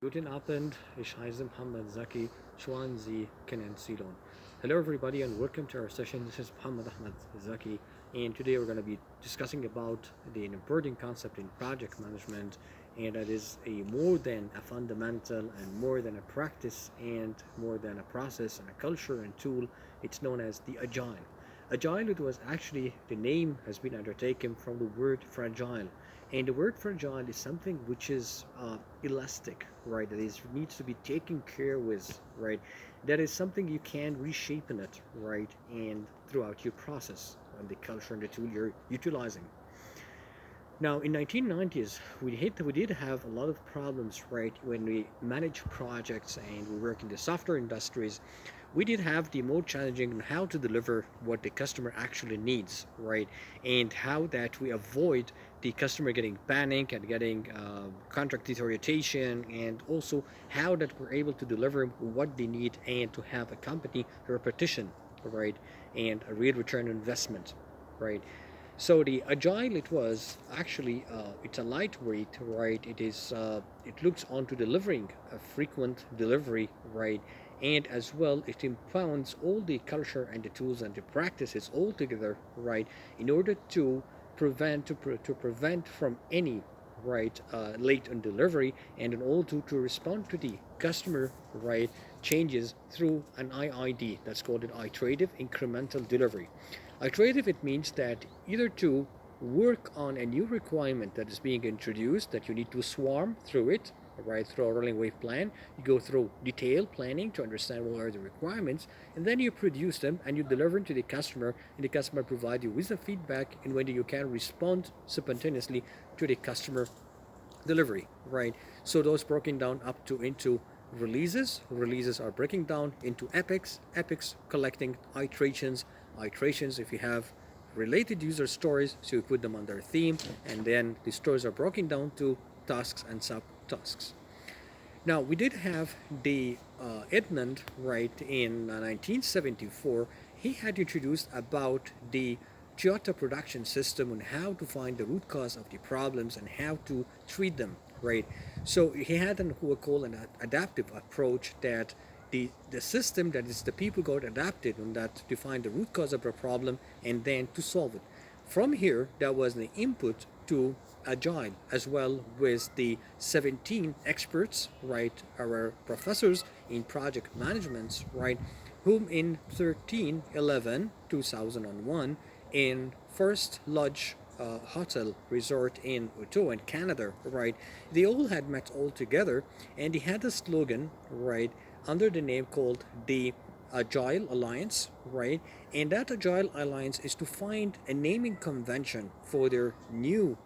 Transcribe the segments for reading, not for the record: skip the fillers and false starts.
Guten Abend, ich heiße Muhammad Zaki, schauen Sie kennen Ceylon. Hello everybody and welcome to our session. This is Muhammad Ahmad Zaki and today we're going to be discussing about the important concept in project management, and that is a more than a fundamental and more than a practice and more than a process and a culture and tool. It's known as the Agile. Agile, it was actually, the name has been undertaken from the word fragile, and the word fragile is something which is elastic, right? That is needs to be taken care with, right? That is something you can reshape in it, right? And throughout your process and the culture and the tool you're utilizing. Now, in 1990s, we did have a lot of problems, right? When we manage projects and we work in the software industries, we did have the more challenging on how to deliver what the customer actually needs, right? And how that we avoid the customer getting panic and getting contract deterioration, and also how that we're able to deliver what they need and to have a company repetition, right? And a real return on investment, right? So the agile, it was actually it's a lightweight, right? It looks onto delivering a frequent delivery, right? And as well, it impounds all the culture and the tools and the practices all together, right? In order to prevent from any, right, late on delivery, and in order to respond to the customer, right, changes through an IID. That's called an iterative incremental delivery. Iterative, it means that either to work on a new requirement that is being introduced, that you need to swarm through it, right, through a rolling wave plan. You go through detailed planning to understand what are the requirements, and then you produce them and you deliver them to the customer, and the customer provide you with the feedback and whether you can respond spontaneously to the customer delivery, right? So those broken down up to into releases are breaking down into epics collecting iterations if you have related user stories, so you put them under theme, and then the stories are broken down to tasks and subtasks. Now, we did have the Edmund, right, in 1974. He had introduced about the Toyota production system and how to find the root cause of the problems and how to treat them, right? So he had an, who we call an adaptive approach, that the system, that is the people got adapted on that to find the root cause of the problem and then to solve it. From here, there was the input to Agile, as well with the 17 experts, right, our professors in project management, right, whom in 2001 in First Lodge hotel resort in Ottawa in Canada, right? They all had met all together, and they had a slogan, right, under the name called the Agile Alliance, right? And that Agile Alliance is to find a naming convention for their new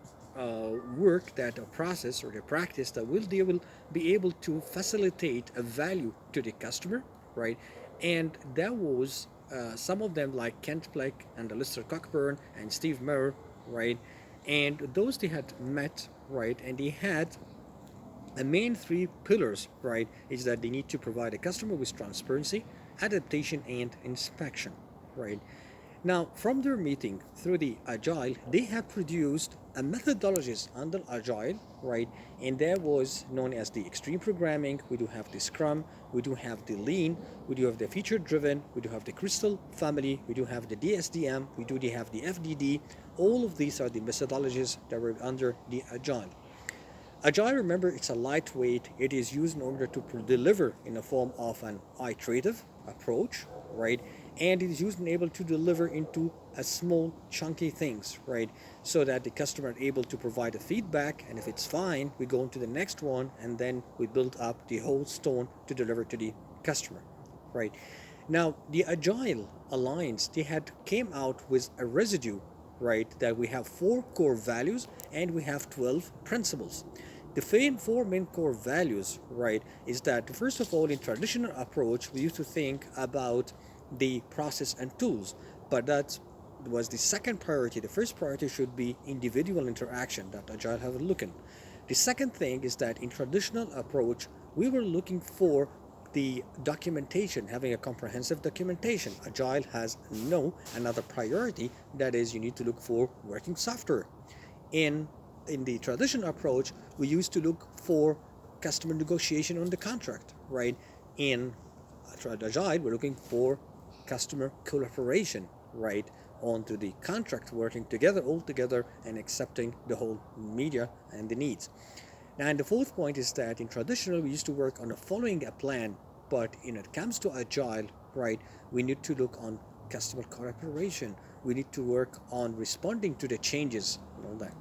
work, that a process or the practice that they will be able to facilitate a value to the customer, right? And that was some of them like Kent Black and Alistair Cockburn and Steve Murr, right? And those they had met, right? And they had the main three pillars, right, is that they need to provide a customer with transparency, adaptation, and inspection, right? Now, from their meeting through the Agile, they have produced a methodologies under Agile, right? And that was known as the extreme programming. We do have the Scrum, we do have the Lean, we do have the feature driven, we do have the Crystal family, we do have the DSDM, we do have the FDD. All of these are the methodologies that were under the Agile. Agile, remember, it's a lightweight. It is used in order to deliver in the form of an iterative approach, right? And it is used and able to deliver into a small, chunky things, right? So that the customer is able to provide a feedback, and if it's fine, we go into the next one, and then we build up the whole stone to deliver to the customer, right? Now, the Agile Alliance, they had came out with a residue, right? That we have four core values and we have 12 principles. The four main core values, right, is that first of all, in traditional approach, we used to think about the process and tools, but that was the second priority. The first priority should be individual interaction that Agile have a look in. The second thing is that in traditional approach, we were looking for the documentation, having a comprehensive documentation. Agile has no another priority, that is, you need to look for working software. In in the traditional approach, we used to look for customer negotiation on the contract, right? In Agile, we're looking for customer collaboration, right, onto the contract, working together, all together, and accepting the whole media and the needs. Now, and the fourth point is that in traditional, we used to work on following a plan, but when it comes to Agile, right, we need to look on customer collaboration. We need to work on responding to the changes and all that.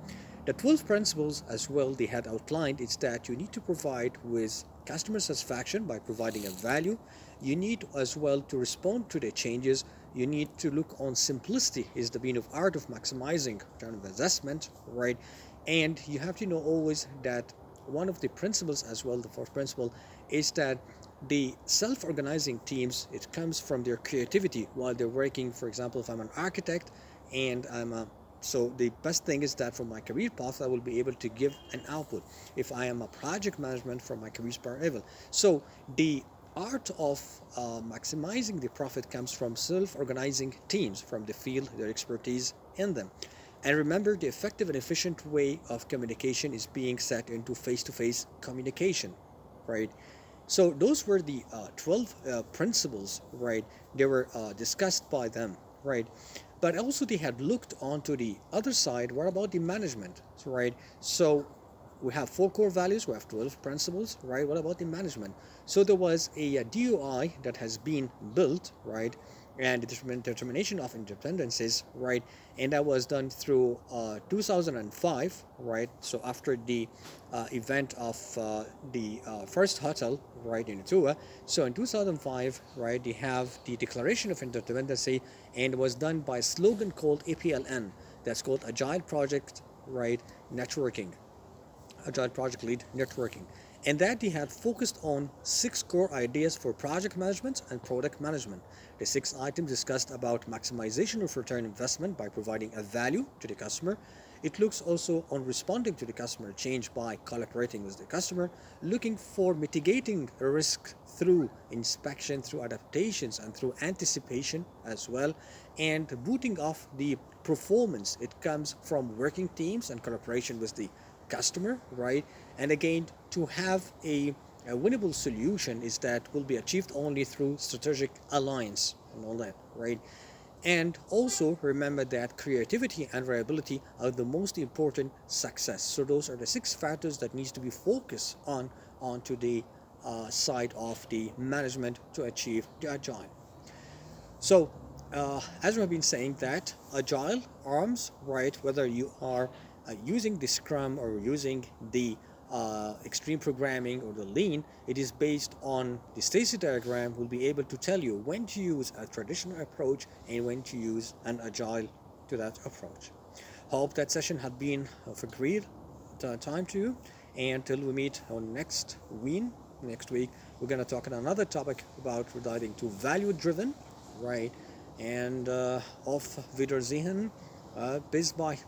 The 12 principles as well they had outlined is that you need to provide with customer satisfaction by providing a value. You need as well to respond to the changes. You need to look on simplicity is the being of art of maximizing return of investment, right? And you have to know always that one of the principles as well, the fourth principle, is that the self-organizing teams, it comes from their creativity while they're working. For example, if I'm an architect and so the best thing is that from my career path, I will be able to give an output. If I am a project management from my career path level. So the art of maximizing the profit comes from self-organizing teams from the field, their expertise in them. And remember, the effective and efficient way of communication is being set into face-to-face communication, right? So those were the 12 principles, right? They were discussed by them, right? But also they had looked onto the other side. What about the management, right? So we have 4 core values, we have 12 principles, right? What about the management? So there was a DOI that has been built, right? And the determination of interdependencies, right? And that was done through 2005, right? So after the event of the first hotel, right, in Tua. So in 2005, right, they have the Declaration of Interdependency, and it was done by a slogan called APLN. That's called Agile Project, right, Networking. Agile Project Lead Networking. And that they had focused on 6 core ideas for project management and product management. The 6 items discussed about maximization of return investment by providing a value to the customer. It looks also on responding to the customer change by collaborating with the customer, looking for mitigating risk through inspection, through adaptations, and through anticipation as well, and booting off the performance. It comes from working teams and collaboration with the customer, right? And again, to have a winnable solution is that will be achieved only through strategic alliance and all that, right? And also remember that creativity and reliability are the most important success. So those are the 6 factors that needs to be focused on onto the side of the management to achieve the agile. So as we've been saying that agile arms, right, whether you are using the Scrum or using the extreme programming or the lean, it is based on the Stacy diagram. Will be able to tell you when to use a traditional approach and when to use an agile to that approach. Hope that session had been of a great time to you, and until we meet on next week, we're going to talk on another topic about relating to value driven, right, and auf Wiedersehen, bis bye.